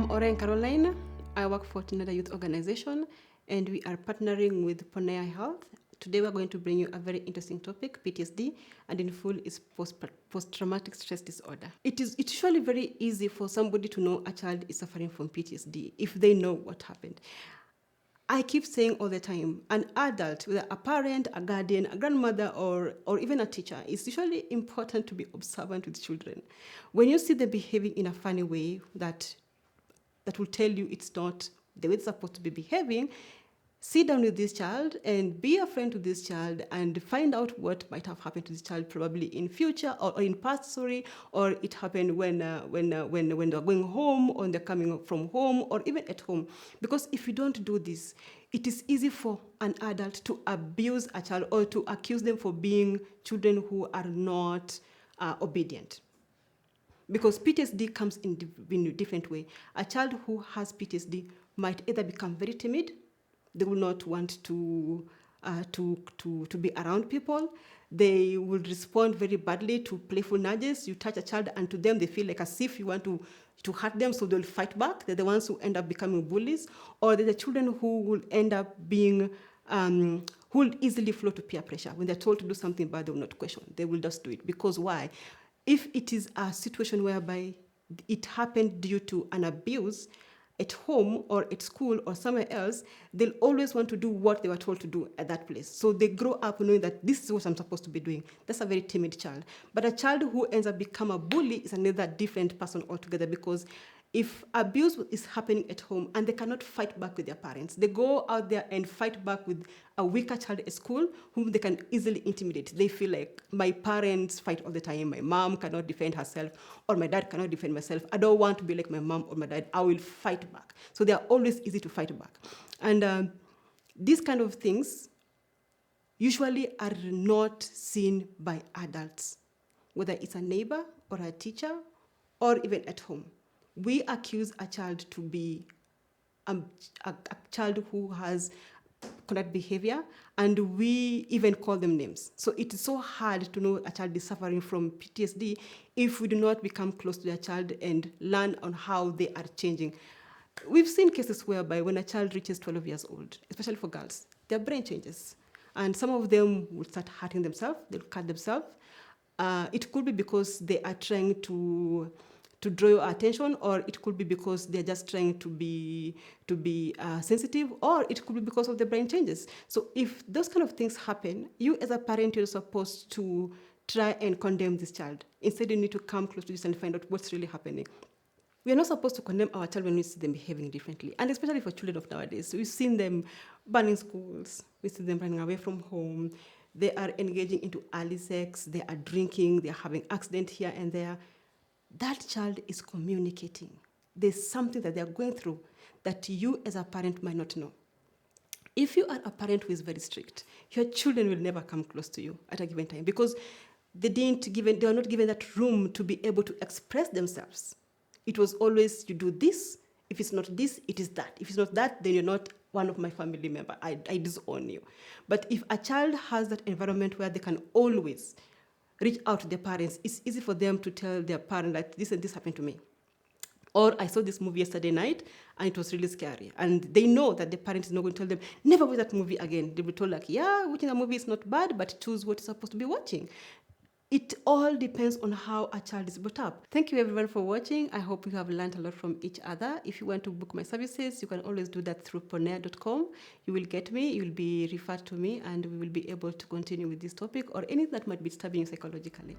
Oreng, Carolyne. I work for another youth organization, and we are partnering with Ponea Health. Today we're going to bring you a very interesting topic, PTSD, and in full is post-traumatic stress disorder. It's usually very easy for somebody to know a child is suffering from PTSD if they know what happened. I keep saying all the time, an adult, whether a parent, a guardian, a grandmother, or even a teacher, it's usually important to be observant with children. When you see them behaving in a funny way that will tell you it's not the way it's supposed to be behaving, sit down with this child and be a friend to this child and find out what might have happened to this child probably in future or in past, or it happened when they're going home or they're coming from home or even at home. Because if you don't do this, it is easy for an adult to abuse a child or to accuse them for being children who are not obedient. Because PTSD comes in a different way. A child who has PTSD might either become very timid. They will not want to be around people. They will respond very badly to playful nudges. You touch a child and to them they feel like as if you want to hurt them, so they'll fight back. They're the ones who end up becoming bullies. Or they're the children who will end up being, who will easily flow to peer pressure. When they're told to do something bad, they will not question. They will just do it. Because why? If it is a situation whereby it happened due to an abuse at home or at school or somewhere else, they'll always want to do what they were told to do at that place. So they grow up knowing that this is what I'm supposed to be doing. That's a very timid child. But a child who ends up becoming a bully is another different person altogether, because if abuse is happening at home and they cannot fight back with their parents, they go out there and fight back with a weaker child at school whom they can easily intimidate. They feel like, my parents fight all the time, my mom cannot defend herself, or my dad cannot defend myself. I don't want to be like my mom or my dad. I will fight back. So they are always easy to fight back. And these kind of things usually are not seen by adults, whether it's a neighbor or a teacher or even at home. We accuse a child to be a child who has conduct behavior, and we even call them names. So it is so hard to know a child is suffering from PTSD if we do not become close to their child and learn on how they are changing. We've seen cases whereby when a child reaches 12 years old, especially for girls, their brain changes. And some of them will start hurting themselves, they'll cut themselves. It could be because they are trying to draw your attention, or it could be because they're just trying to be sensitive, or it could be because of the brain changes. So if those kind of things happen, you as a parent, you're supposed to try and condemn this child. Instead, you need to come close to this and find out what's really happening. We are not supposed to condemn our child when we see them behaving differently, and especially for children of nowadays. We've seen them burning schools, we see them running away from home, they are engaging into early sex, they are drinking, they are having accidents here and there. That child is communicating. There's something that they're going through that you as a parent might not know. If you are a parent who is very strict, your children will never come close to you at a given time, because they are not given that room to be able to express themselves. It was always, you do this. If it's not this, it is that. If it's not that, then you're not one of my family members. I disown you. But if a child has that environment where they can always reach out to their parents, it's easy for them to tell their parent that this and this happened to me. Or I saw this movie yesterday night and it was really scary. And they know that the parent is not going to tell them, never watch that movie again. They'll be told like, yeah, watching a movie is not bad, but choose what you're supposed to be watching. It all depends on how a child is brought up. Thank you everyone for watching. I hope you have learned a lot from each other. If you want to book my services, you can always do that through ponea.com. You will get me, you will be referred to me, and we will be able to continue with this topic or anything that might be disturbing you psychologically.